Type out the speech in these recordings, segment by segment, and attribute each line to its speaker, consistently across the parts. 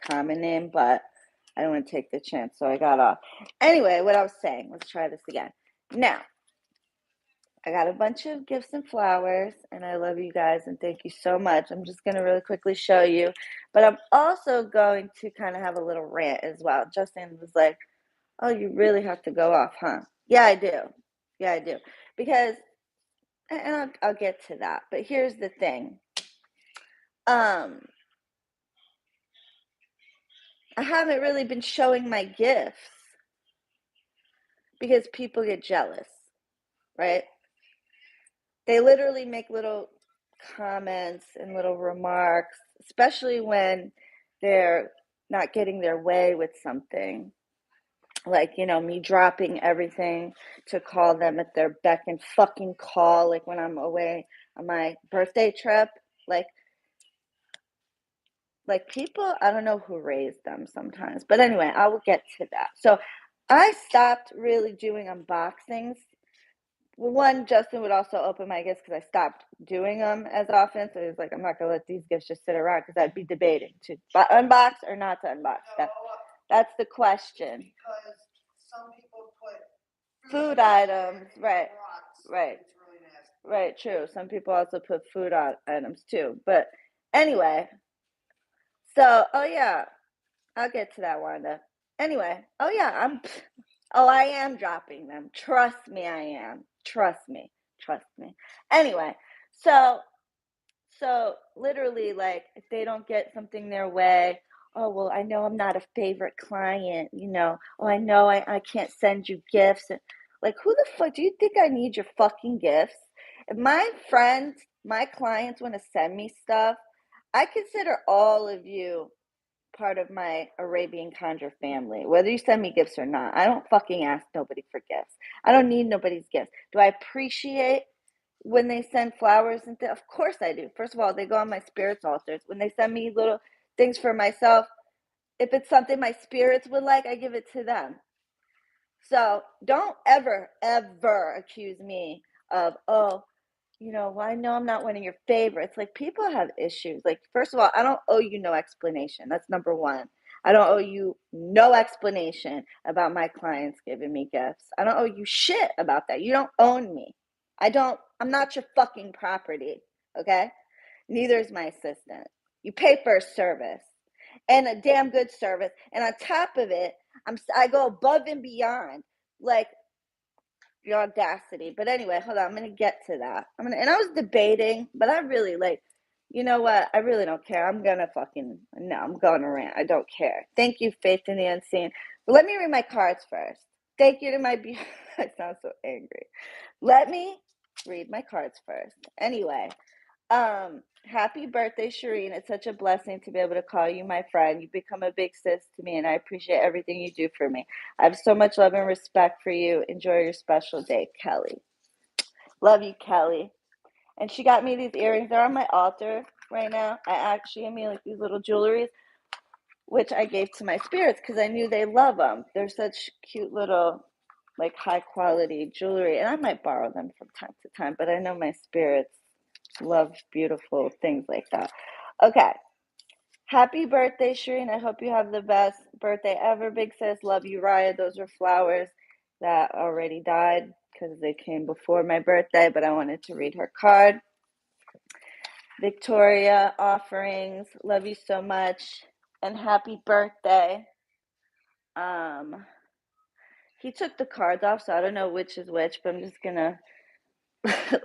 Speaker 1: common name, but I don't want to take the chance, so I got off. Anyway, what I was saying, let's try this again. Now, I got a bunch of gifts and flowers, and I love you guys, and thank you so much. I'm just going to really quickly show you, but I'm also going to kind of have a little rant as well. Justin was like, oh, you really have to go off, huh? Yeah, I do. Yeah, I do. Because, and I'll get to that, but here's the thing. I haven't really been showing my gifts because people get jealous, right? They literally make little comments and little remarks, especially when they're not getting their way with something. Like, me dropping everything to call them at their beck and fucking call, like when I'm away on my birthday trip. Like people, I don't know who raised them sometimes. But anyway, I will get to that. So I stopped really doing unboxings. One, Justin would also open my gifts because I stopped doing them as often. So he was like, I'm not going to let these gifts just sit around because I'd be debating to unbox or not to unbox. That's the question.
Speaker 2: Because some people put
Speaker 1: food items, right, right, right, true. Some people also put food items too. But anyway, so, oh yeah, I'll get to that, Wanda. Anyway, oh yeah, I am dropping them. Trust me, I am. Trust me. Anyway, so literally, like, if they don't get something their way, oh, well, I know I'm not a favorite client, oh, I know I can't send you gifts. Like, who the fuck, do you think I need your fucking gifts? If my friends, my clients want to send me stuff, I consider all of you part of my Arabian Conjure family, whether you send me gifts or not. I don't fucking ask nobody for gifts. I don't need nobody's gifts. Do I appreciate when they send flowers and of course I do. First of all, they go on my spirits altars. When they send me little things for myself, if it's something my spirits would like, I give it to them. So don't ever accuse me of, oh, well, I know I'm not one of your favorites. Like, people have issues. Like, first of all, I don't owe you no explanation. That's number one. I don't owe you no explanation about my clients giving me gifts. I don't owe you shit about that. You don't own me. I'm not your fucking property, okay? Neither is my assistant. You pay for a service, and a damn good service. And on top of it, I go above and beyond. Like, the audacity. But anyway, hold on. I'm going to get to that. And I was debating, but I really, like, you know what? I really don't care. I'm going to rant. I don't care. Thank you, Faith in the Unseen. But let me read my cards first. Thank you to my, I sound so angry. Let me read my cards first. Anyway, happy birthday, Shireen. It's such a blessing to be able to call you my friend. You've become a big sis to me, and I appreciate everything you do for me. I have so much love and respect for you. Enjoy your special day, Kelly. Love you, Kelly. And she got me these earrings. They're on my altar right now. She gave me like these little jewelries, which I gave to my spirits because I knew they love them. They're such cute little, like, high quality jewelry, and I might borrow them from time to time, but I know my spirits love beautiful things like that. Okay. Happy birthday, Shireen. I hope you have the best birthday ever, big sis. Love you, Raya. Those were flowers that already died because they came before my birthday, but I wanted to read her card. Victoria, offerings. Love you so much. And happy birthday. He took the cards off, so I don't know which is which, but I'm just gonna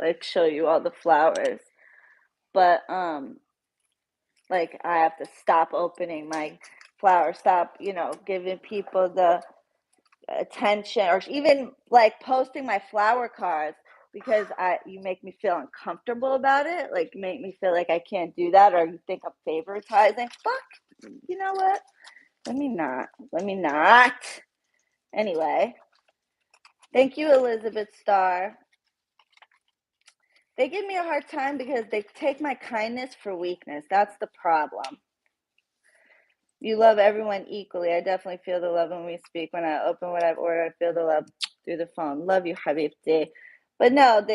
Speaker 1: like show you all the flowers. But like, I have to stop opening my flowers, stop, giving people the attention, or even like posting my flower cards because you make me feel uncomfortable about it. Like, make me feel like I can't do that, or you think I'm favoritizing. Fuck, you know what? Let me not. Anyway, thank you, Elizabeth Starr. They give me a hard time because they take my kindness for weakness. That's the problem. You love everyone equally. I definitely feel the love when we speak. When I open what I've ordered, I feel the love through the phone. Love you, Habibti. But no,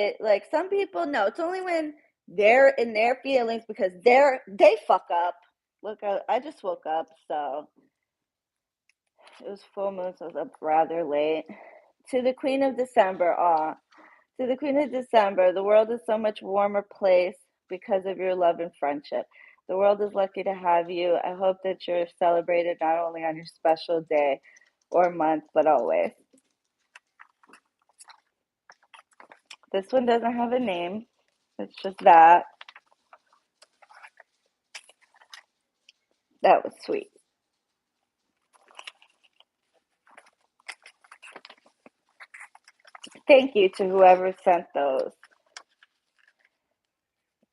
Speaker 1: some people, no, it's only when they're in their feelings because they fuck up. Look, I just woke up, so it was full moon, so I was up rather late. To the Queen of December, to the Queen of December, the world is so much warmer place because of your love and friendship. The world is lucky to have you. I hope that you're celebrated not only on your special day or month, but always. This one doesn't have a name. It's just that. That was sweet. Thank you to whoever sent those.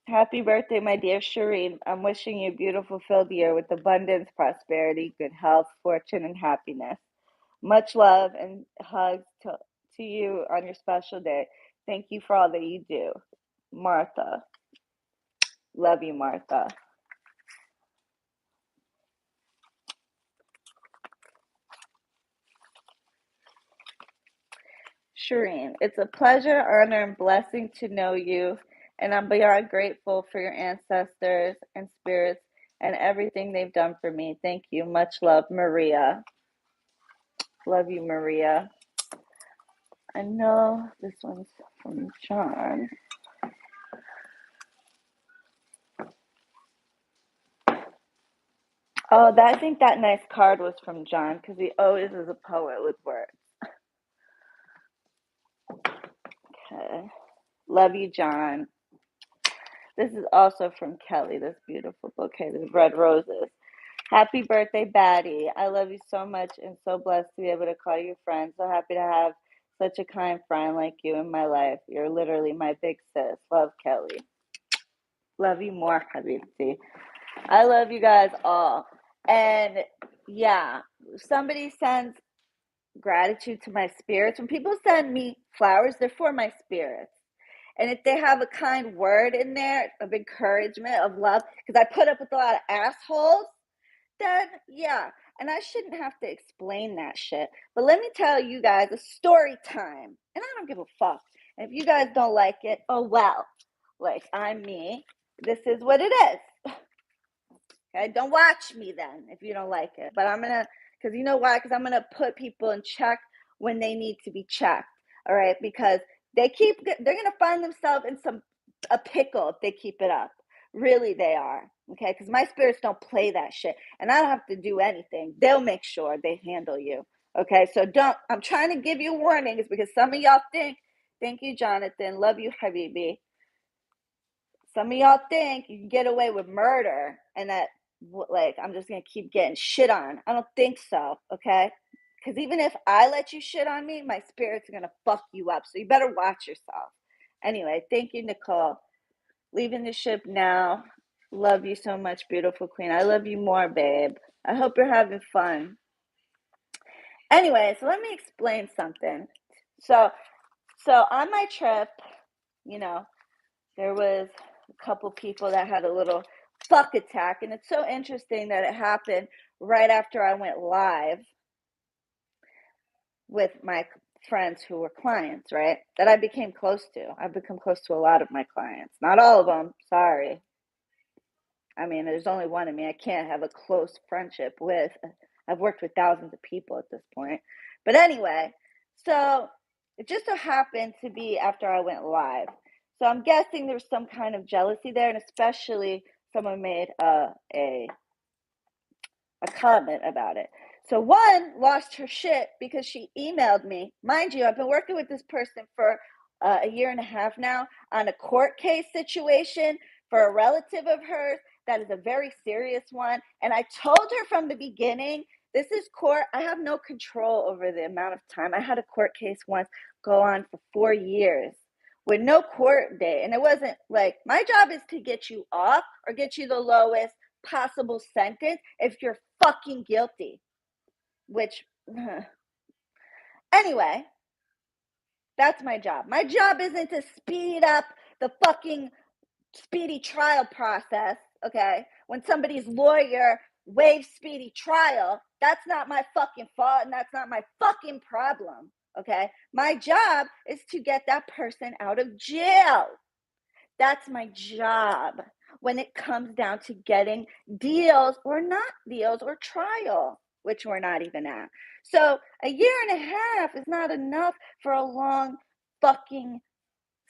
Speaker 1: Happy birthday, my dear Shireen. I'm wishing you a beautiful, filled year with abundance, prosperity, good health, fortune, and happiness. Much love and hugs to you on your special day. Thank you for all that you do. Martha. Love you, Martha. Shireen, it's a pleasure, honor, and blessing to know you, and I'm beyond grateful for your ancestors and spirits and everything they've done for me. Thank you. Much love, Maria. Love you, Maria. I know this one's from John. Oh, I think that nice card was from John because he always is a poet with words. Okay. Love you, John. This is also from Kelly, this beautiful bouquet, the red roses. Happy birthday, Batty. I love you so much and so blessed to be able to call you friend. So happy to have such a kind friend like you in my life. You're literally my big sis. Love, Kelly. Love you more, Habibti. I love you guys all. And yeah, somebody sends gratitude to my spirits. When people send me flowers, they're for my spirits. And if they have a kind word in there of encouragement, of love, because I put up with a lot of assholes, then yeah. And I shouldn't have to explain that shit. But let me tell you guys a story time. And I don't give a fuck. And if you guys don't like it, oh well. Like, I'm me. This is what it is. Okay, don't watch me then if you don't like it. But I'm gonna, because you know why? Because I'm gonna put people in check when they need to be checked. All right, because they're gonna find themselves in a pickle if they keep it up. Really, they are. Okay, because my spirits don't play that shit, and I don't have to do anything. They'll make sure they handle you. Okay, so don't. I'm trying to give you warnings because some of y'all think. Thank you, Jonathan. Love you, Habibi. Some of y'all think you can get away with murder and that, like, I'm just gonna keep getting shit on. I don't think so, okay? Because even if I let you shit on me, my spirit's gonna fuck you up. So you better watch yourself. Anyway, thank you, Nicole. Leaving the ship now. Love you so much, beautiful queen. I love you more, babe. I hope you're having fun. Anyway, so let me explain something. So, so on my trip, you know, there was a couple people that had a little fuck attack, and it's so interesting that it happened right after I went live with my friends who were clients, right? That I became close to. I've become close to a lot of my clients. Not all of them, sorry. I mean, there's only one of me. I can't have a close friendship with. I've worked with thousands of people at this point. But anyway, so it just so happened to be after I went live. So I'm guessing there's some kind of jealousy there, and especially someone made a comment about it. So one lost her shit because she emailed me. Mind you, I've been working with this person for a year and a half now on a court case situation for a relative of hers that is a very serious one. And I told her from the beginning, this is court. I have no control over the amount of time. I had a court case once go on for 4 years with no court date. And it wasn't like my job is to get you off or get you the lowest possible sentence if you're fucking guilty. Which, anyway, that's my job. My job isn't to speed up the fucking speedy trial process, okay? When somebody's lawyer waives speedy trial, that's not my fucking fault and that's not my fucking problem, okay? My job is to get that person out of jail. That's my job. when it comes down to getting deals or not deals or trial, which we're not even at. So a year and a half is not enough for a long fucking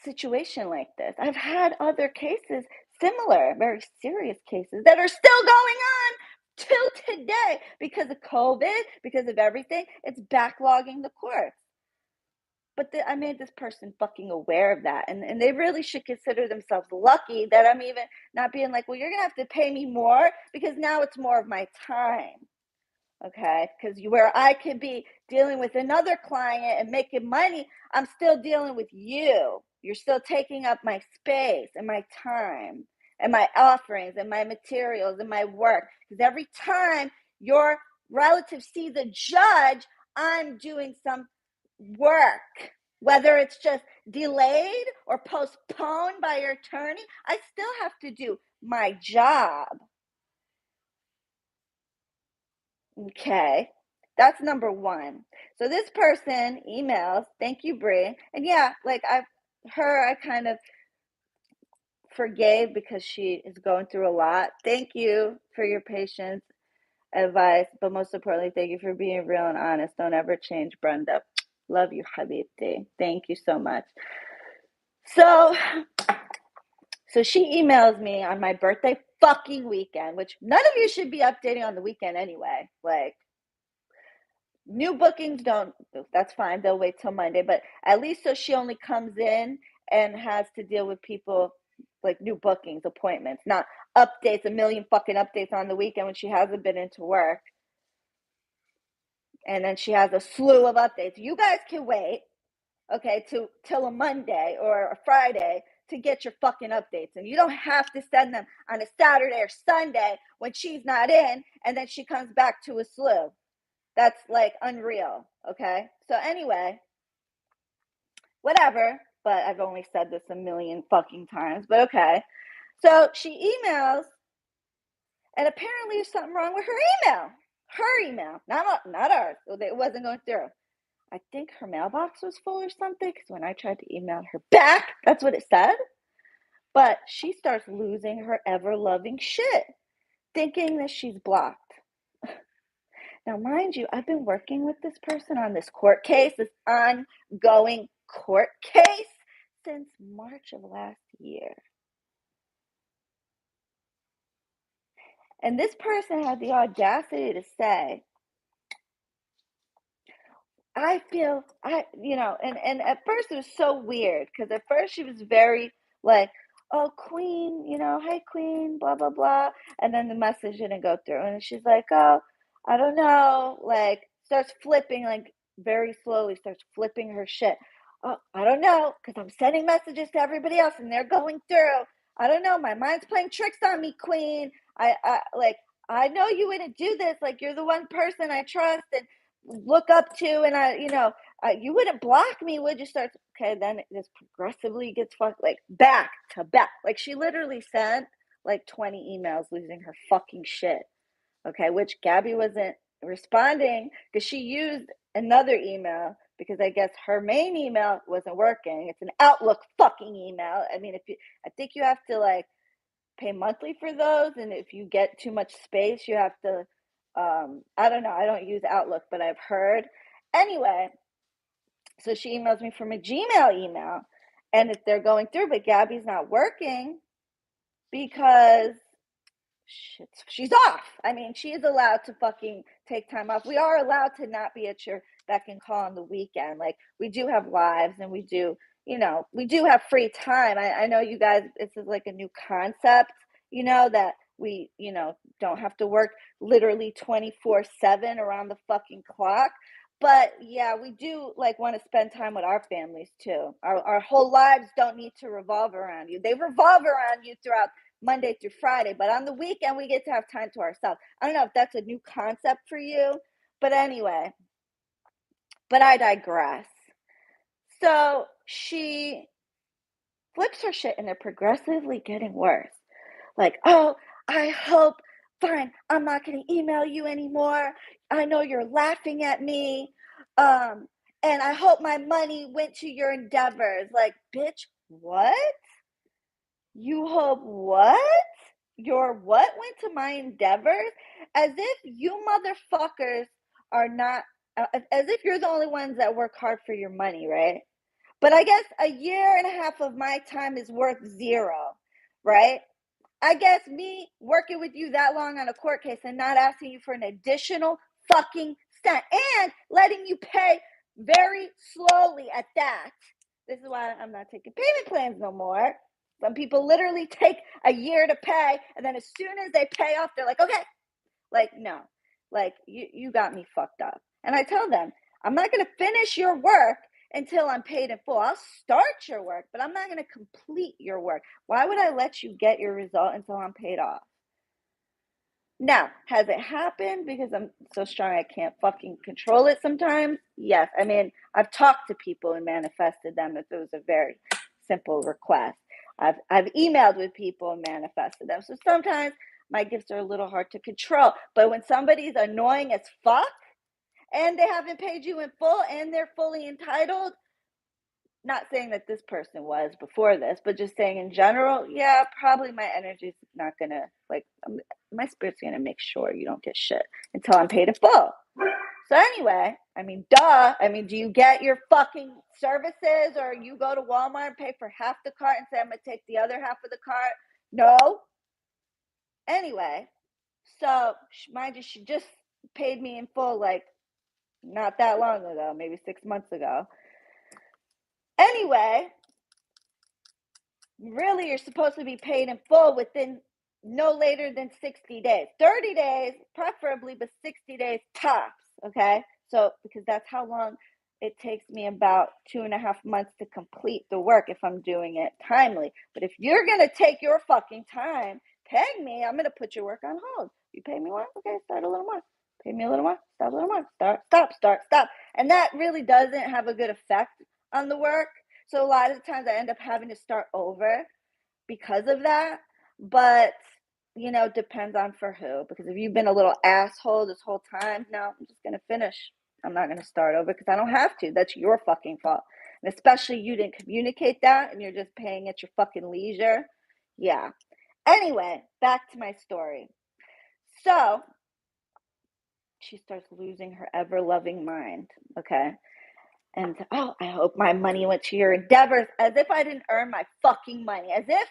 Speaker 1: situation like this. I've had other cases similar, very serious cases that are still going on till today because of COVID, because of everything. It's backlogging the courts. But I made this person fucking aware of that. And they really should consider themselves lucky that I'm even not being like, well, you're going to have to pay me more because now it's more of my time. Okay. Because where I could be dealing with another client and making money, I'm still dealing with you. You're still taking up my space and my time and my offerings and my materials and my work. Because every time your relative sees a judge, I'm doing some work, whether it's just delayed or postponed by your attorney. I still have to do my job. Okay, that's number one. So this person emails, thank you, Brie, and yeah, like I kind of forgave because she is going through a lot. Thank you for your patience, advice, but most importantly, thank you for being real and honest. Don't ever change, Brenda. Love you, Habibti. Thank you so much. So she emails me on my birthday fucking weekend, which none of you should be updating on the weekend anyway. Like, new bookings don't, that's fine. They'll wait till Monday, but at least so she only comes in and has to deal with people like new bookings, appointments, not updates, a million fucking updates on the weekend when she hasn't been into work. And then she has a slew of updates. You guys can wait, okay, till a Monday or a Friday to get your fucking updates. And you don't have to send them on a Saturday or Sunday when she's not in and then she comes back to a slew. That's like unreal, okay? So anyway, whatever, but I've only said this a million fucking times, but okay. So she emails, and apparently there's something wrong with her email. Her email, not ours. It wasn't going through. I think her mailbox was full or something, because when I tried to email her back, that's what it said. But she starts losing her ever-loving shit, thinking that she's blocked. Now, mind you, I've been working with this person on this court case, this ongoing court case, since March of last year. And this person had the audacity to say, I feel, and at first it was so weird because at first she was very like, oh, Queen, hey, Queen, blah, blah, blah. And then the message didn't go through. And she's like, oh, I don't know, like, starts flipping, like, very slowly, starts flipping her shit. Oh, I don't know, because I'm sending messages to everybody else and they're going through. I don't know, my mind's playing tricks on me, Queen. I know you wouldn't do this. Like, you're the one person I trust and look up to, and you wouldn't block me, would you? Start, okay, then it just progressively gets fucked, like back to back. Like she literally sent like 20 emails losing her fucking shit. Okay, which Gabby wasn't responding because she used another email because I guess her main email wasn't working. It's an Outlook fucking email. I mean, I think you have to like pay monthly for those, and if you get too much space you have to I don't know, I don't use Outlook, but I've heard. Anyway, so she emails me from a Gmail email, and if they're going through, but Gabby's not working because she's off. I mean, she is allowed to fucking take time off. We are allowed to not be at your beck and call on the weekend. Like, we do have lives, and we do, we do have free time. I know you guys, this is like a new concept, that we, don't have to work literally 24/7 around the fucking clock. But yeah, we do like want to spend time with our families too. Our whole lives don't need to revolve around you. They revolve around you throughout Monday through Friday, but on the weekend we get to have time to ourselves. I don't know if that's a new concept for you, but anyway, but I digress. So she flips her shit and they're progressively getting worse. Like, oh, I hope, fine, I'm not going to email you anymore. I know you're laughing at me. And I hope my money went to your endeavors. Like, bitch, what? You hope what? your what went to my endeavors? As if you motherfuckers are not, as if you're the only ones that work hard for your money, right? But I guess a year and a half of my time is worth zero, right? I guess me working with you that long on a court case and not asking you for an additional fucking cent and letting you pay very slowly at that. This is why I'm not taking payment plans no more. Some people literally take a year to pay, and then as soon as they pay off, they're like, okay, like, no, like, you got me fucked up. And I tell them, I'm not going to finish your work until I'm paid in full. I'll start your work, but I'm not going to complete your work. Why would I let you get your result until I'm paid off? Now, has it happened because I'm so strong I can't fucking control it sometimes? Yes. I mean, I've talked to people and manifested them if it was a very simple request. I've emailed with people and manifested them. So sometimes my gifts are a little hard to control. But when somebody's annoying as fuck and they haven't paid you in full and they're fully entitled, not saying that this person was before this, but just saying in general, yeah, probably my energy's not gonna, like, my spirit's gonna make sure you don't get shit until I'm paid in full. So anyway, I mean, duh. I mean, do you get your fucking services, or you go to Walmart and pay for half the cart and say I'm gonna take the other half of the cart? No. Anyway, so mind you, she just paid me in full, like, not that long ago, maybe 6 months ago. Anyway, really, you're supposed to be paid in full within no later than 60 days. 30 days, preferably, but 60 days tops. Okay. So, because that's how long it takes me, about 2.5 months to complete the work if I'm doing it timely. But if you're going to take your fucking time paying me, I'm going to put your work on hold. You pay me more? Okay, start a little more. Pay me a little more, stop a little more. Stop. And that really doesn't have a good effect on the work. So a lot of the times I end up having to start over because of that. But, depends on for who. Because if you've been a little asshole this whole time, no, I'm just going to finish. I'm not going to start over because I don't have to. That's your fucking fault. And especially you didn't communicate that and you're just paying at your fucking leisure. Yeah. Anyway, back to my story. So she starts losing her ever loving mind. Okay. And oh, I hope my money went to your endeavors, as if I didn't earn my fucking money, as if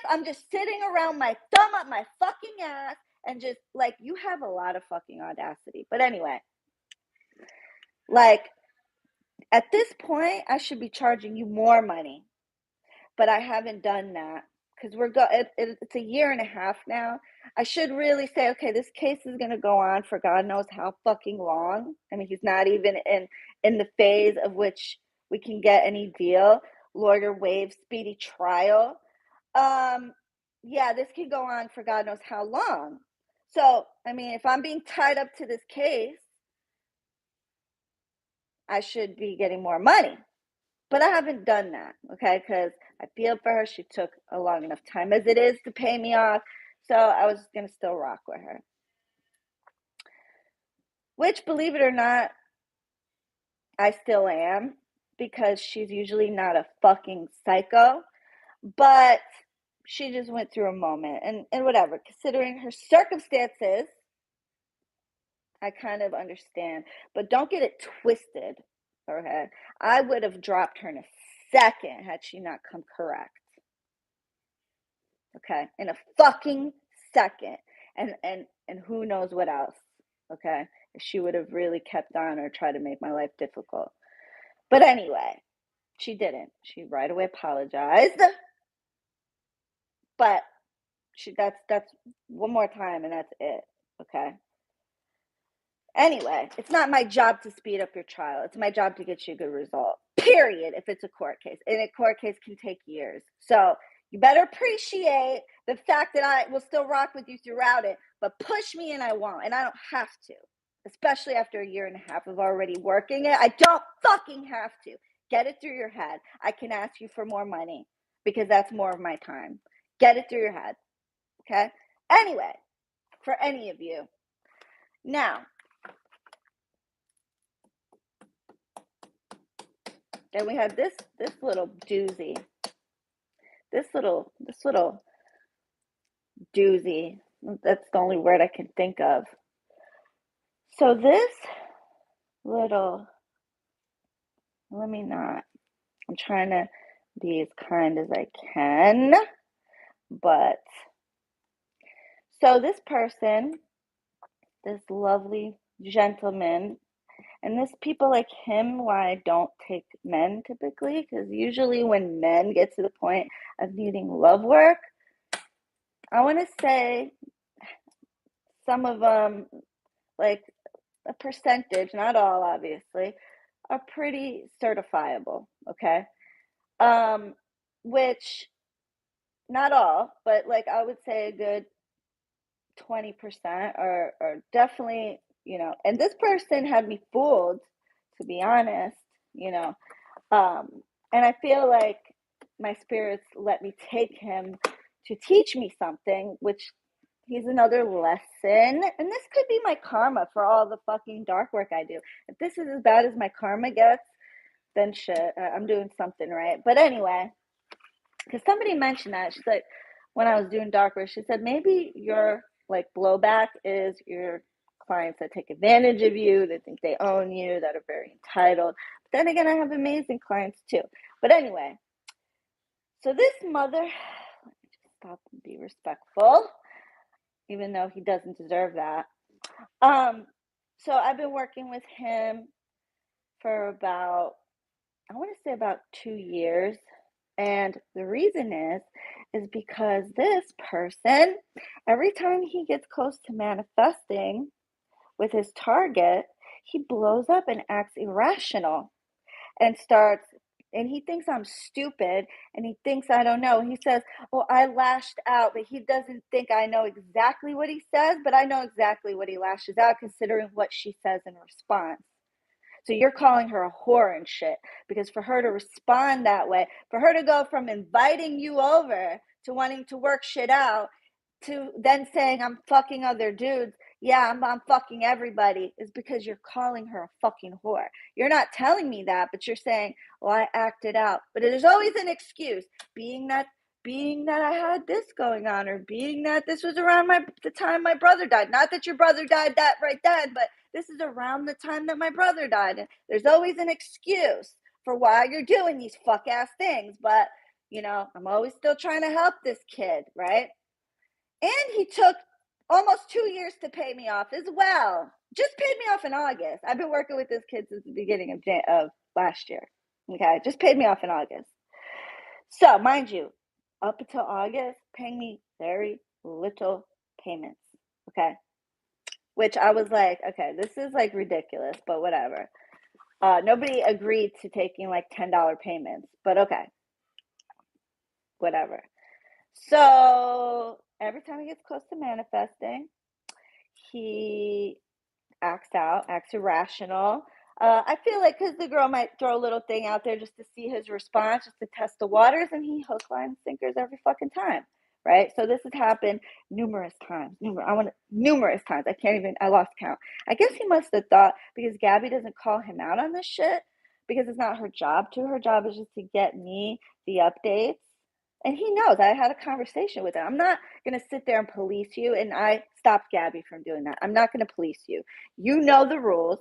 Speaker 1: I'm just sitting around my thumb up my fucking ass and just like, you have a lot of fucking audacity. But anyway, like, at this point I should be charging you more money, but I haven't done that because it's a year and a half now. I should really say, okay, this case is going to go on for God knows how fucking long. I mean, he's not even in the phase of which we can get any deal. Lawyer waives speedy trial. Yeah, this can go on for God knows how long. So, I mean, if I'm being tied up to this case, I should be getting more money. But I haven't done that, okay? Because I feel for her. She took a long enough time as it is to pay me off. So I was going to still rock with her. Which, believe it or not, I still am. Because she's usually not a fucking psycho. But she just went through a moment. And whatever. Considering her circumstances, I kind of understand. But don't get it twisted, okay? I would have dropped her in a second had she not come correct. Okay, in a fucking second. And who knows what else. Okay, if she would have really kept on or tried to make my life difficult. But anyway, she didn't. She right away apologized. But that's one more time and that's it. Okay. Anyway, it's not my job to speed up your trial. It's my job to get you a good result. Period. If it's a court case. And a court case can take years. So you better appreciate the fact that I will still rock with you throughout it, but push me and I won't. And I don't have to. Especially after a year and a half of already working it. I don't fucking have to. Get it through your head. I can ask you for more money because that's more of my time. Get it through your head. Okay? Anyway, for any of you. Now, then we have this little doozy. This little doozy. That's the only word I can think of. So this little, let me not, I'm trying to be as kind as I can, but so this person, this lovely gentleman, and this people like him, why I don't take men typically, because usually when men get to the point of needing love work, I want to say some of them, like a percentage, not all obviously, are pretty certifiable, okay? Um, which not all, but like I would say a good 20% are definitely, and this person had me fooled, to be honest, you know. Um, and I feel like my spirits let me take him to teach me something, which he's another lesson. And this could be my karma for all the fucking dark work I do. If this is as bad as my karma gets, then shit, I'm doing something right. But anyway, because somebody mentioned that, she's like, when I was doing dark work, she said maybe your like blowback is your clients that take advantage of you, that think they own you, that are very entitled. But then again, I have amazing clients too. But anyway, so this mother, let me just stop and be respectful, even though he doesn't deserve that. So I've been working with him for about, I want to say about 2 years. And the reason is because this person, every time he gets close to manifesting with his target, he blows up and acts irrational and starts, and he thinks I'm stupid and he thinks I don't know. He says, "Oh, I lashed out," but he doesn't think I know exactly what he says, but I know exactly what he lashes out considering what she says in response. So you're calling her a whore and shit because for her to respond that way, for her to go from inviting you over to wanting to work shit out to then saying I'm fucking other dudes, yeah, I'm fucking everybody, is because you're calling her a fucking whore. You're not telling me that, but you're saying, well, I acted out. But there's always an excuse, being that I had this going on, or being that this was around the time my brother died. Not that your brother died that right then, but this is around the time that my brother died. And there's always an excuse for why you're doing these fuck ass things. But, I'm always still trying to help this kid, right? And he took almost 2 years to pay me off as well. Just paid me off in August. I've been working with this kid since the beginning of last year. Okay, just paid me off in August. So, mind you, up until August, paying me very little payments. Okay, which I was like, okay, this is like ridiculous, but whatever. Nobody agreed to taking like $10 payments, but okay, whatever. So every time he gets close to manifesting, he acts out, acts irrational. I feel like because the girl might throw a little thing out there just to see his response, just to test the waters, and he hook, line, sinkers every fucking time, right? So this has happened numerous times. Numerous times. I lost count. I guess he must have thought because Gabby doesn't call him out on this shit because it's not her job to. Her job is just to get me the updates. And he knows. I had a conversation with him. I'm not going to sit there and police you. And I stopped Gabby from doing that. I'm not going to police you. You know the rules.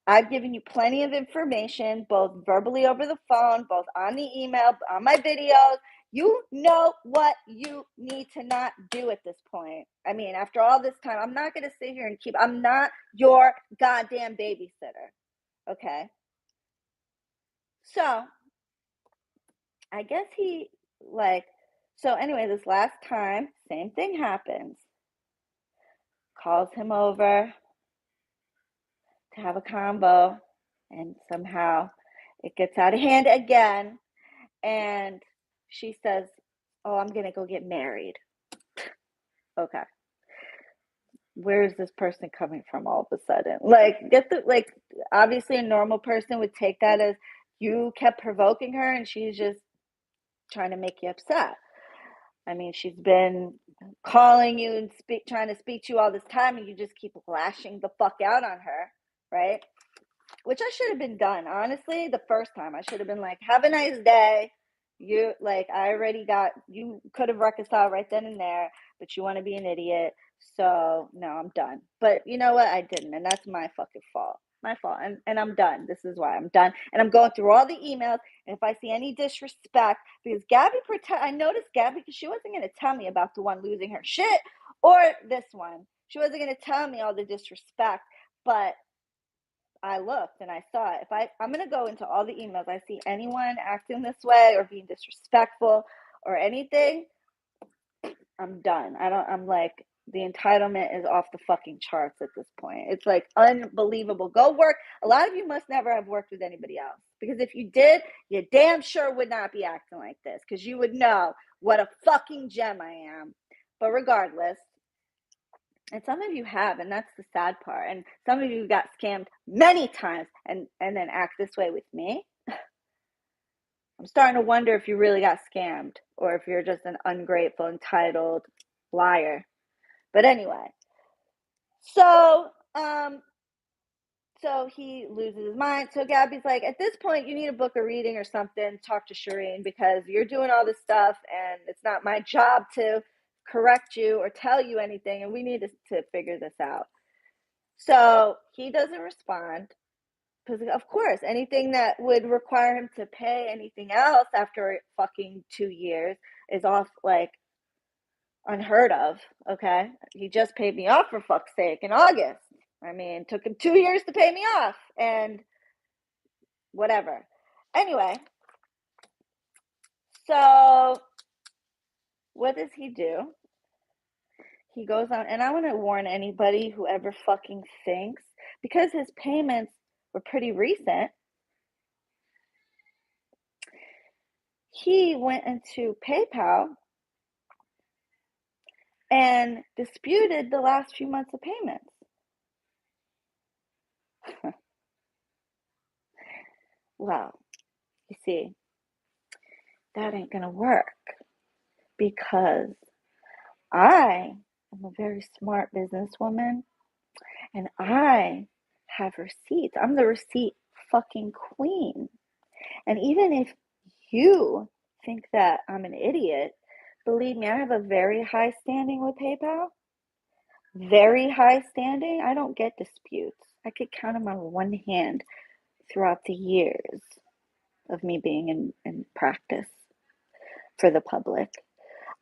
Speaker 1: I've given you plenty of information, both verbally over the phone, both on the email, on my videos. You know what you need to not do at this point. I mean, after all this time, I'm not going to sit here and I'm not your goddamn babysitter. Okay. So I guess so anyway, this last time, same thing happens. Calls him over to have a combo, and somehow it gets out of hand again. And she says, "Oh, I'm going to go get married." Okay. Where is this person coming from all of a sudden? Obviously a normal person would take that as you kept provoking her and she's just trying to make you upset. I mean, she's been calling you and trying to speak to you all this time, and you just keep lashing the fuck out on her, right? Which I should have been done, honestly, the first time. I should have been like, "Have a nice day." You could have reconciled right then and there, but you want to be an idiot. So no, I'm done. But you know what? I didn't, and that's my fucking fault. My fault. And I'm done. This is why I'm done. And I'm going through all the emails. And if I see any disrespect, because I noticed Gabby, because she wasn't going to tell me about the one losing her shit or this one. She wasn't going to tell me all the disrespect, but I looked and I saw it. I'm going to go into all the emails. I see anyone acting this way or being disrespectful or anything, I'm done. I'm like, the entitlement is off the fucking charts at this point. It's like unbelievable. Go work. A lot of you must never have worked with anybody else, because if you did, you damn sure would not be acting like this, because you would know what a fucking gem I am. But regardless, and some of you have, and that's the sad part. And some of you got scammed many times and then act this way with me. I'm starting to wonder if you really got scammed or if you're just an ungrateful, entitled liar. But anyway, so so he loses his mind. So Gabby's like, at this point, you need to book a reading or something. Talk to Shireen, because you're doing all this stuff, and it's not my job to correct you or tell you anything, and we need to figure this out. So he doesn't respond, because of course, anything that would require him to pay anything else after fucking 2 years is off, like, unheard of. Okay, he just paid me off, for fuck's sake, in August. I mean, it took him 2 years to pay me off, and whatever. Anyway, so what does he do? He goes on, and I want to warn anybody who ever fucking thinks, because his payments were pretty recent, he went into PayPal and disputed the last few months of payments. Well, you see, that ain't gonna work, because I am a very smart businesswoman, and I have receipts. I'm the receipt fucking queen. And even if you think that I'm an idiot, believe me, I have a very high standing with PayPal. Very high standing. I don't get disputes. I could count them on one hand throughout the years of me being in practice for the public.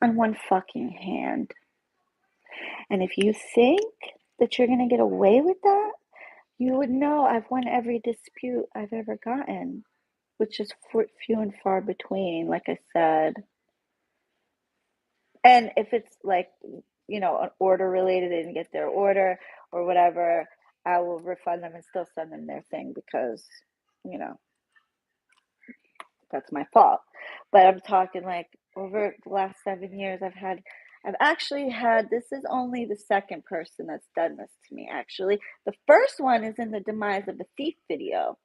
Speaker 1: On one fucking hand. And if you think that you're going to get away with that, you would know I've won every dispute I've ever gotten, which is few and far between, like I said. And if it's like, an order related, they didn't get their order or whatever, I will refund them and still send them their thing, because, that's my fault. But I'm talking like over the last 7 years, I've actually had, this is only the second person that's done this to me, actually. The first one is in the Demise of a Thief video.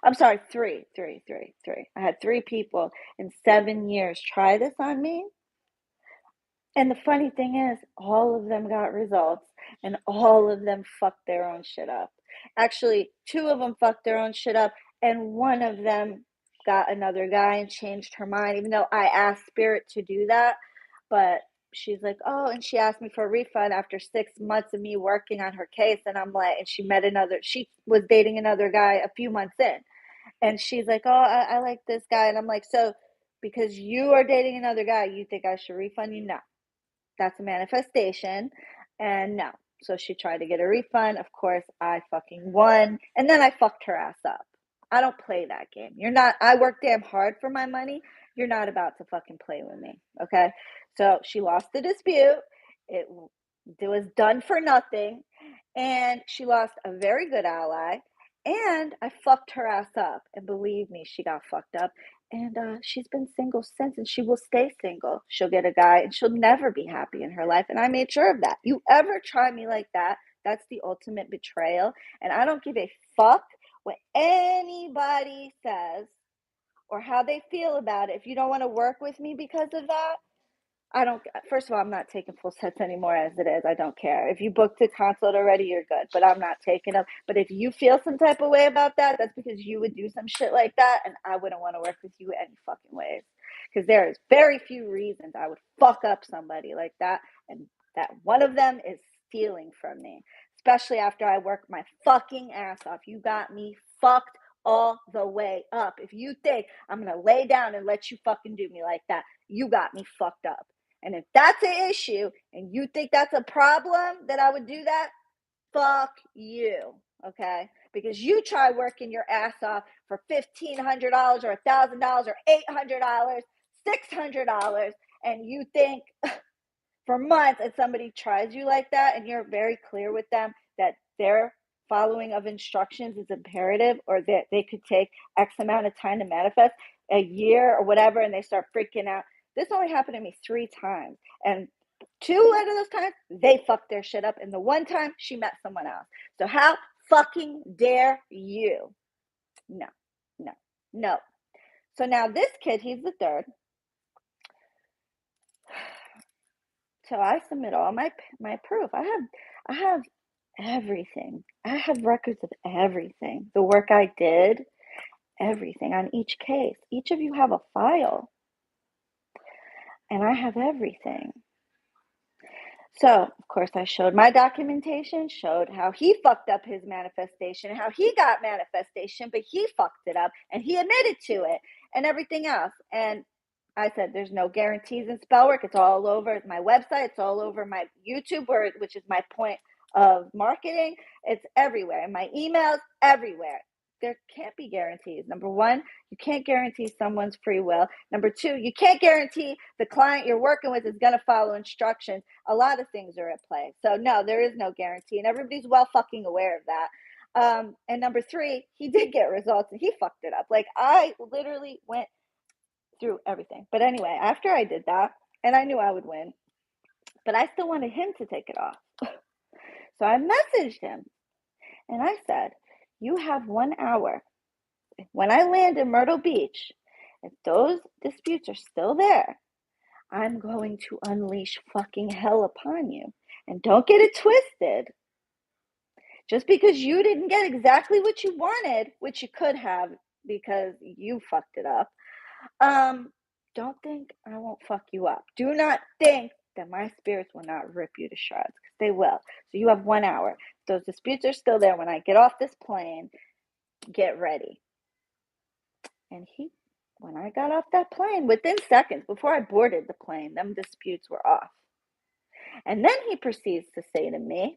Speaker 1: I'm sorry, three. I had 3 people in 7 years try this on me. And the funny thing is, all of them got results, and all of them fucked their own shit up. Actually, 2 of them fucked their own shit up, and one of them got another guy and changed her mind, even though I asked Spirit to do that. But she's like, oh, and she asked me for a refund after 6 months of me working on her case. And I'm like, and she was dating another guy a few months in. And she's like, oh, I like this guy. And I'm like, so because you are dating another guy, you think I should refund you? No. That's a manifestation. And no. So she tried to get a refund. Of course, I fucking won. And then I fucked her ass up. I don't play that game. I work damn hard for my money. You're not about to fucking play with me. Okay. So she lost the dispute. It was done for nothing. And she lost a very good ally. And I fucked her ass up. And believe me, she got fucked up. And she's been single since, and she will stay single. She'll get a guy, and she'll never be happy in her life. And I made sure of that. You ever try me like that, that's the ultimate betrayal. And I don't give a fuck what anybody says or how they feel about it. If you don't want to work with me because of that, first of all, I'm not taking full sets anymore as it is. I don't care. If you booked a consult already, you're good, but I'm not taking them. But if you feel some type of way about that, that's because you would do some shit like that, and I wouldn't want to work with you any fucking ways. Because there is very few reasons I would fuck up somebody like that, And that one of them is stealing from me, especially after I work my fucking ass off. You got me fucked all the way up. If you think I'm going to lay down and let you fucking do me like that, you got me fucked up. And if that's an issue and you think that's a problem that I would do that, fuck you, okay? Because you try working your ass off for $1,500 or $1,000 or $800, $600, and you think for months and somebody tries you like that and you're very clear with them that their following of instructions is imperative or that they could take X amount of time to manifest, a year or whatever, and they start freaking out. This only happened to me 3 times. And 2 out of those times, they fucked their shit up. And the one time, she met someone else. So how fucking dare you? No, no, no. So now this kid, he's the third. So I submit all my proof. I have everything. I have records of everything. The work I did, everything on each case. Each of you have a file. And I have everything. So, of course, I showed my documentation, showed how he fucked up his manifestation, how he got manifestation, but he fucked it up and he admitted to it and everything else. And I said, there's no guarantees in spell work. It's all over my website. It's all over my YouTube, which is my point of marketing. It's everywhere. In my emails, everywhere. There can't be guarantees. Number one, you can't guarantee someone's free will. Number two, you can't guarantee the client you're working with is going to follow instructions. A lot of things are at play. So no, there is no guarantee. And everybody's well fucking aware of that. And number three, he did get results and he fucked it up. Like I literally went through everything. But anyway, after I did that, and I knew I would win, but I still wanted him to take it off. So I messaged him and I said, you have 1 hour. When I land in Myrtle Beach, if those disputes are still there, I'm going to unleash fucking hell upon you. And don't get it twisted. Just because you didn't get exactly what you wanted, which you could have because you fucked it up, don't think I won't fuck you up. Do not think that my spirits will not rip you to shreds, because they will. So you have 1 hour. If those disputes are still there when I get off this plane, get ready. And when I got off that plane, within seconds, before I boarded the plane, them disputes were off. And then he proceeds to say to me,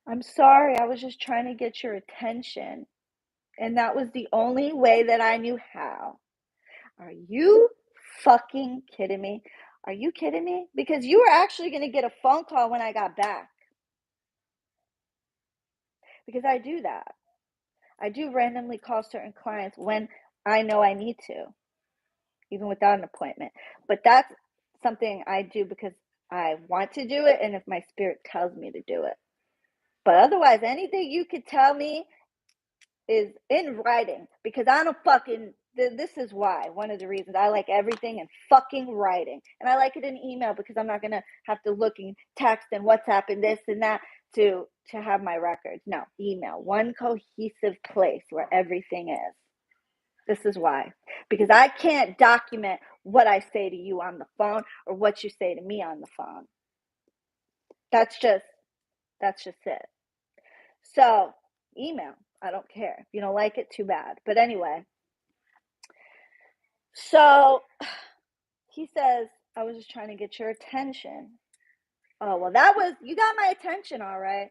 Speaker 1: I'm sorry, I was just trying to get your attention. And that was the only way that I knew how. Are you fucking kidding me? Are you kidding me? Because you were actually going to get a phone call when I got back. Because I do that. I do randomly call certain clients when I know I need to, even without an appointment. But that's something I do because I want to do it and if my spirit tells me to do it. But otherwise, anything you could tell me is in writing, because I don't fucking, this is why, one of the reasons I like everything in fucking writing. And I like it in email because I'm not going to have to look and text and WhatsApp and this and that to have my records. No, email, one cohesive place where everything is. This is why. Because I can't document what I say to you on the phone or what you say to me on the phone. That's just it. So, email. I don't care. If you don't like it, too bad. But anyway. So, he says, I was just trying to get your attention. Oh, well, you got my attention, all right.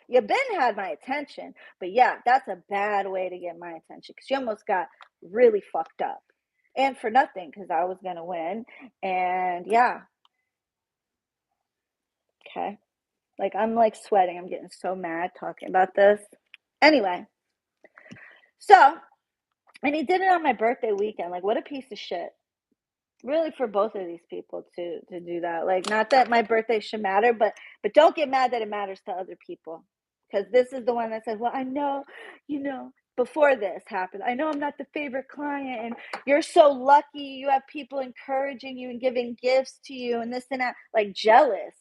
Speaker 1: You had my attention. But yeah, that's a bad way to get my attention because you almost got really fucked up. And for nothing, because I was going to win. And yeah. Okay. Like, I'm like sweating. I'm getting so mad talking about this. Anyway. So, and he did it on my birthday weekend. Like, what a piece of shit. Really, for both of these people to do that. Like, not that my birthday should matter, but don't get mad that it matters to other people. Because this is the one that says, well, I know, before this happened, I know I'm not the favorite client, and you're so lucky you have people encouraging you and giving gifts to you and this and that, like jealous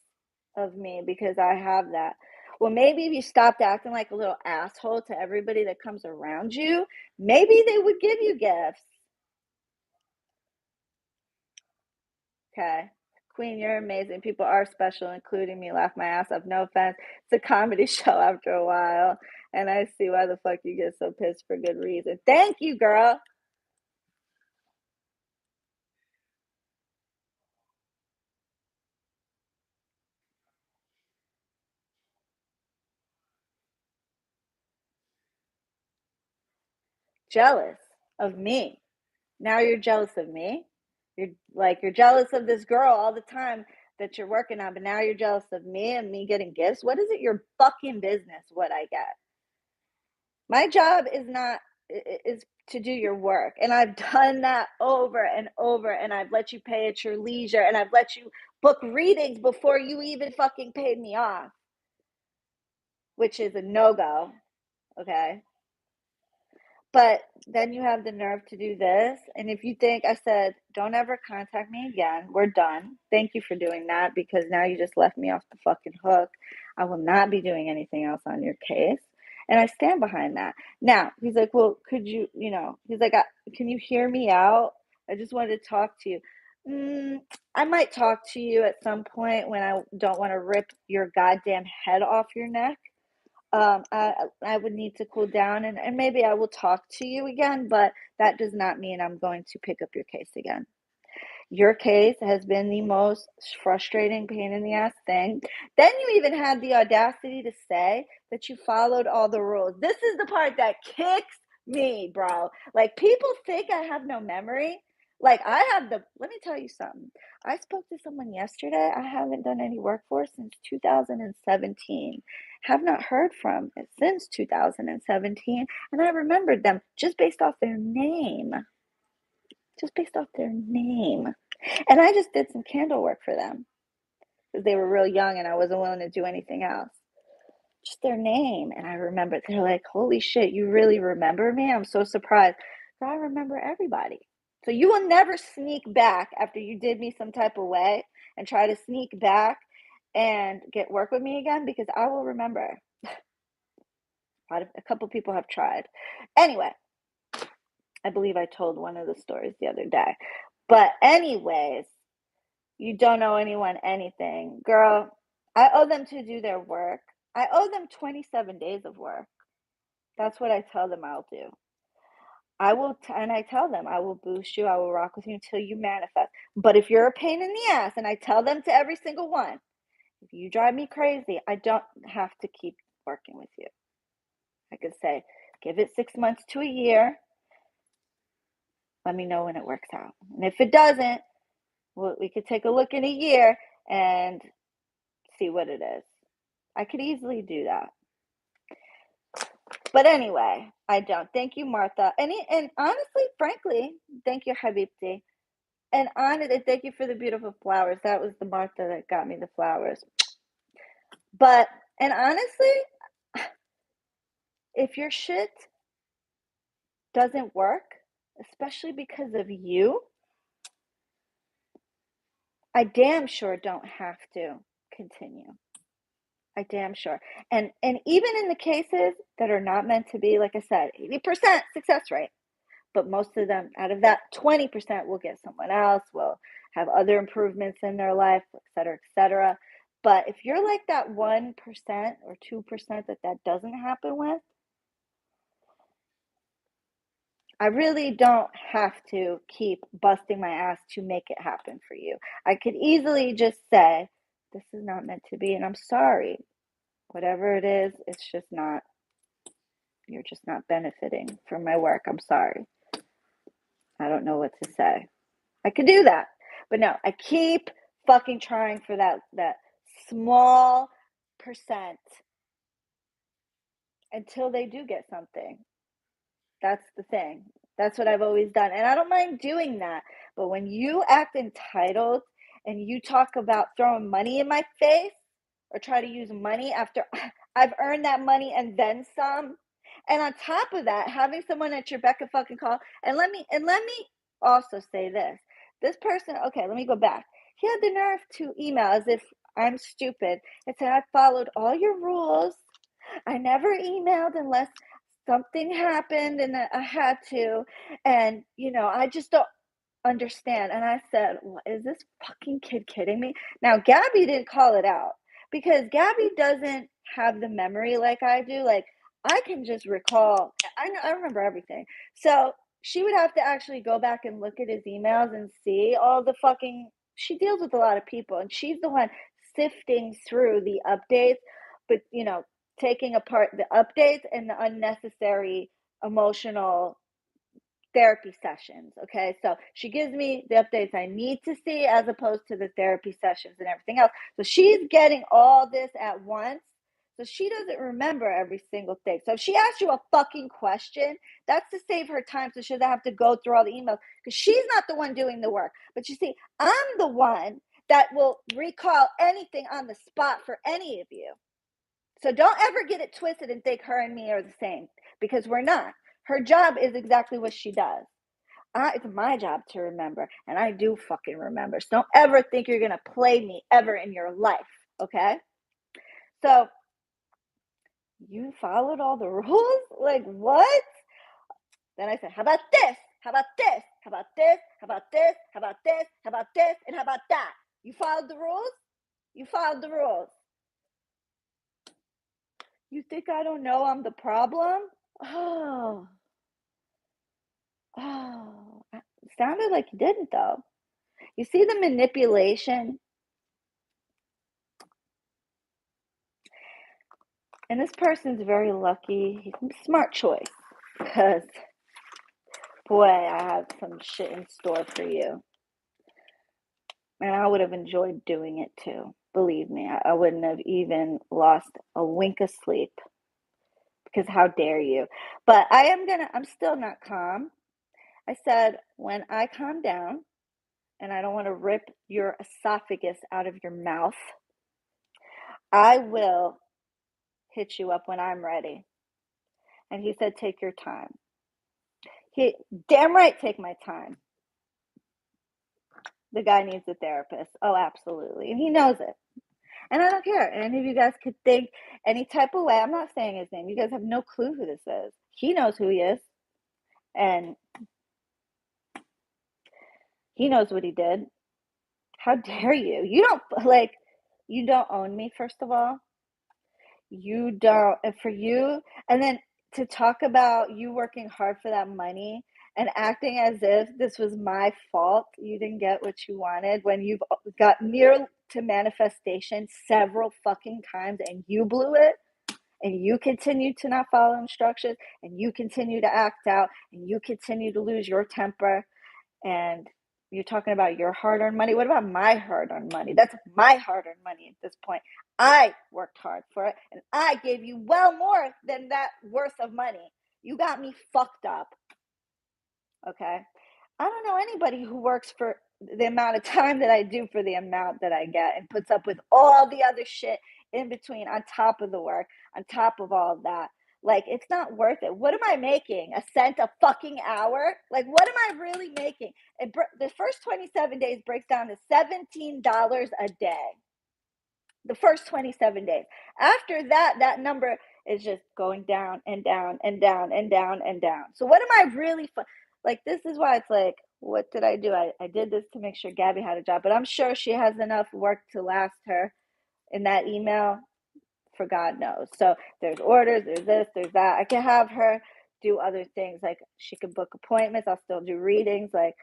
Speaker 1: of me because I have that. Well, maybe if you stopped acting like a little asshole to everybody that comes around you, maybe they would give you gifts. Okay. Queen, you're amazing. People are special, including me. Laugh my ass off. No offense. It's a comedy show after a while. And I see why the fuck you get so pissed for good reason. Thank you, girl. Jealous of me. Now you're jealous of me. You're jealous of this girl all the time that you're working on, but now you're jealous of me and me getting gifts. What is it your fucking business what I get? My job is not is to do your work. And I've done that over and over, and I've let you pay at your leisure, and I've let you book readings before you even fucking paid me off, which is a no-go, okay? But then you have the nerve to do this. And if you think I said, don't ever contact me again, we're done. Thank you for doing that because now you just left me off the fucking hook. I will not be doing anything else on your case. And I stand behind that. Now, he's like, well, could you, he's like, can you hear me out? I just wanted to talk to you. I might talk to you at some point when I don't want to rip your goddamn head off your neck. I would need to cool down and maybe I will talk to you again, but that does not mean I'm going to pick up your case again. Your case has been the most frustrating pain in the ass thing. Then you even had the audacity to say that you followed all the rules. This is the part that kicks me, bro. Like, people think I have no memory. Like, let me tell you something. I spoke to someone yesterday I haven't done any work for since 2017. Have not heard from it since 2017. And I remembered them just based off their name. Just based off their name. And I just did some candle work for them because they were real young and I wasn't willing to do anything else. Just their name. And I remember, they're like, holy shit, you really remember me? I'm so surprised. But I remember everybody. So you will never sneak back after you did me some type of way and try to sneak back and get work with me again because I will remember. A couple people have tried. Anyway, I believe I told one of the stories the other day. But anyways, you don't owe anyone anything. Girl, I owe them to do their work. I owe them 27 days of work. That's what I tell them I'll do. And I tell them I will boost you, I will rock with you until you manifest. But if you're a pain in the ass, and I tell them to every single one, if you drive me crazy, I don't have to keep working with you. I could say, give it 6 months to a year. Let me know when it works out. And if it doesn't, we could take a look in a year and see what it is. I could easily do that. But anyway, I don't. Thank you, Martha. And honestly, frankly, thank you, Habibti. And honestly, thank you for the beautiful flowers. That was the Martha that got me the flowers. And honestly, if your shit doesn't work, especially because of you, I damn sure don't have to continue. I damn sure. And even in the cases that are not meant to be, like I said, 80% success rate. But most of them, out of that 20%, will get someone else, will have other improvements in their life, et cetera, et cetera. But if you're like that 1% or 2% that doesn't happen with, I really don't have to keep busting my ass to make it happen for you. I could easily just say, this is not meant to be, and I'm sorry. Whatever it is, it's just not, you're just not benefiting from my work. I'm sorry. I don't know what to say. I could do that. But no, I keep fucking trying for that small percent until they do get something. That's the thing. That's what I've always done. And I don't mind doing that. But when you act entitled and you talk about throwing money in my face or try to use money after I've earned that money and then some, and on top of that, having someone at your beck and fucking call, and let me also say this. This person, okay, let me go back. He had the nerve to email as if I'm stupid and said I followed all your rules. I never emailed unless something happened and I had to. And, I just don't. understand. And I said, is this fucking kid kidding me? Now, Gabby didn't call it out because Gabby doesn't have the memory like I do. Like, I can just recall, I remember everything. So she would have to actually go back and look at his emails and see all the fucking, she deals with a lot of people and she's the one sifting through the updates, but, taking apart the updates and the unnecessary emotional therapy sessions. Okay. So she gives me the updates I need to see as opposed to the therapy sessions and everything else. So she's getting all this at once. So she doesn't remember every single thing. So if she asks you a fucking question, that's to save her time. So she doesn't have to go through all the emails because she's not the one doing the work. But you see, I'm the one that will recall anything on the spot for any of you. So don't ever get it twisted and think her and me are the same because we're not. Her job is exactly what she does. It's my job to remember, and I do fucking remember. So don't ever think you're gonna play me ever in your life, okay? So you followed all the rules? Like what? Then I said, how about this? How about this? How about this? How about this? How about this? How about this? And how about that? You followed the rules? You followed the rules. You think I don't know I'm the problem? Oh, it sounded like you didn't though. You see the manipulation? And this person's very lucky. He's a smart choice because, boy, I have some shit in store for you. And I would have enjoyed doing it too. Believe me, I wouldn't have even lost a wink of sleep because how dare you. But I'm still not calm. I said, when I calm down and I don't want to rip your esophagus out of your mouth, I will hit you up when I'm ready. And he said, take your time. He damn right take my time. The guy needs a therapist. Oh, absolutely. And he knows it. And I don't care. And any of you guys could think any type of way. I'm not saying his name. You guys have no clue who this is. He knows who he is. And he knows what he did. How dare you? You don't own me, first of all. You don't, and for you, and then to talk about you working hard for that money and acting as if this was my fault, you didn't get what you wanted when you've got near to manifestation several fucking times and you blew it and you continue to not follow instructions and you continue to act out and you continue to lose your temper and you're talking about your hard-earned money. What about my hard-earned money? That's my hard-earned money at this point. I worked hard for it, and I gave you well more than that worth of money. You got me fucked up, okay? I don't know anybody who works for the amount of time that I do for the amount that I get and puts up with all the other shit in between on top of the work, on top of all of that. Like, it's not worth it. What am I making? A cent a fucking hour? Like, what am I really making? The first 27 days breaks down to $17 a day. The first 27 days. After that, that number is just going down and down and down and down and down. So, what am I really like? This is why it's like, what did I do? I did this to make sure Gabby had a job, but I'm sure she has enough work to last her in that email for God knows. So there's orders, there's this, there's that. I can have her do other things. Like she can book appointments. I'll still do readings. Like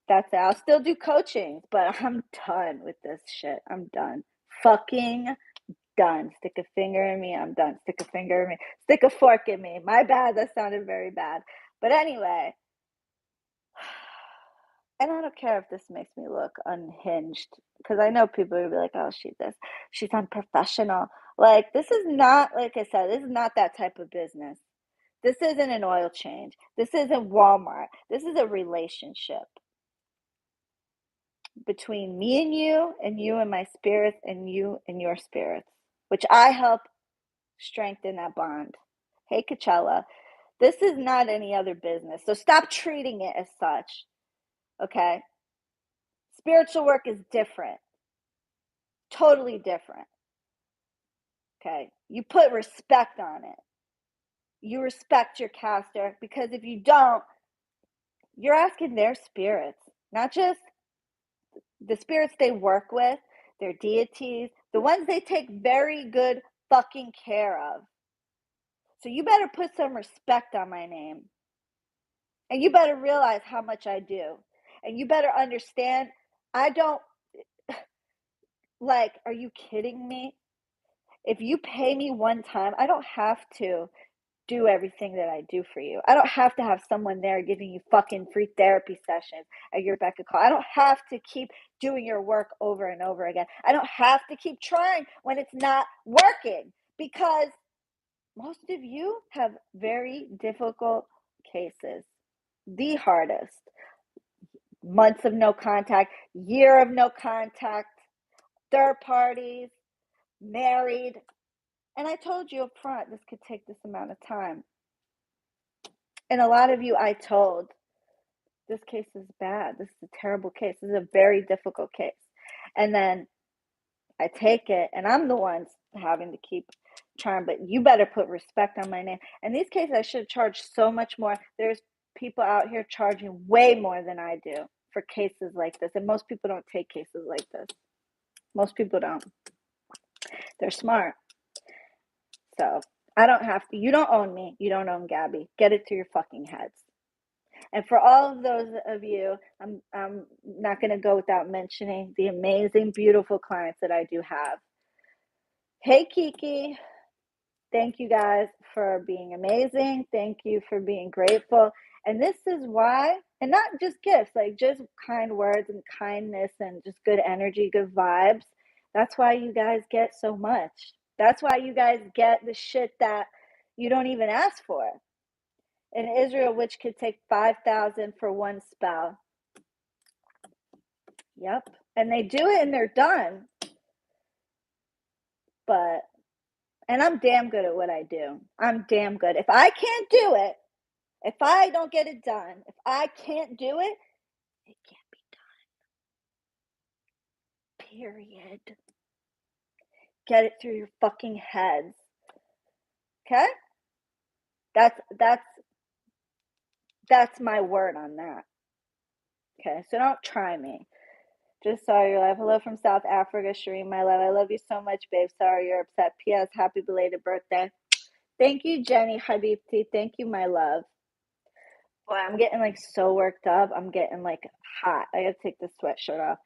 Speaker 1: that's it. I'll still do coaching, but I'm done with this shit. I'm done. Fucking done. Stick a finger in me. I'm done. Stick a finger in me. Stick a fork in me. My bad. That sounded very bad. But anyway, and I don't care if this makes me look unhinged because I know people will be like, oh, she's unprofessional. Like, this is not, like I said, this is not that type of business. This isn't an oil change. This isn't Walmart. This is a relationship between me and you and my spirits, and you and your spirits, which I help strengthen that bond. Hey, Coachella, this is not any other business. So stop treating it as such. Okay. Spiritual work is different, totally different. Okay. You put respect on it. You respect your caster because if you don't, you're asking their spirits. not just the spirits they work with, their deities, the ones they take very good fucking care of. So you better put some respect on my name. And you better realize how much I do. And you better understand, I don't, like, are you kidding me? If you pay me one time, I don't have to do everything that I do for you. I don't have to have someone there giving you fucking free therapy sessions at your beck and call. I don't have to keep doing your work over and over again. I don't have to keep trying when it's not working, because most of you have very difficult cases. The hardest. Months of no contact, year of no contact, third parties, married. And I told you up front, this could take this amount of time. And a lot of you I told, this case is bad. This is a terrible case. This is a very difficult case. And then I take it, and I'm the one having to keep trying, but you better put respect on my name. And these cases, I should charge so much more. There's people out here charging way more than I do for cases like this. And most people don't take cases like this. Most people don't. They're smart. So I don't have to. You don't own me. You don't own Gabby. Get it to your fucking heads. And for all of those of you, I'm not going to go without mentioning the amazing, beautiful clients that I do have. Hey, Kiki. Thank you guys for being amazing. Thank you for being grateful. And this is why, and not just gifts, like just kind words and kindness and just good energy, good vibes. That's why you guys get so much. That's why you guys get the shit that you don't even ask for. In Israel, which could take 5,000 for one spell. Yep. And they do it and they're done. But, and I'm damn good at what I do. I'm damn good. If I can't do it, if I don't get it done, if I can't do it, it can't be done. Period. Get it through your fucking heads. Okay? That's my word on that. Okay, so don't try me. Just saw your live. Hello from South Africa, Shireen, my love. I love you so much, babe. Sorry you're upset. P.S. Happy belated birthday. Thank you, Jenny Habibti. Thank you, my love. Boy, I'm getting like so worked up. I'm getting like hot. I gotta take this sweatshirt off.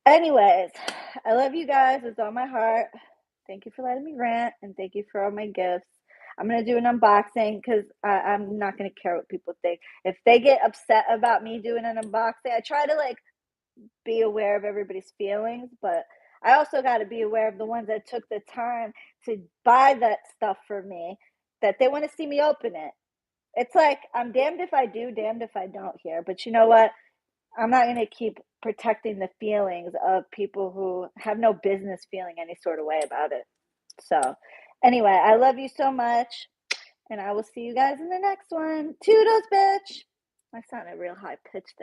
Speaker 1: Anyways, I love you guys. It's on my heart. Thank you for letting me rant, and thank you for all my gifts. I'm gonna do an unboxing because I'm not gonna care what people think. If they get upset about me doing an unboxing, I try to like be aware of everybody's feelings, but I also got to be aware of the ones that took the time to buy that stuff for me, that they want to see me open it. It's like, I'm damned if I do, damned if I don't here. But you know what? I'm not going to keep protecting the feelings of people who have no business feeling any sort of way about it. So, anyway, I love you so much, and I will see you guys in the next one. Toodles, bitch. I sounded real high pitched there.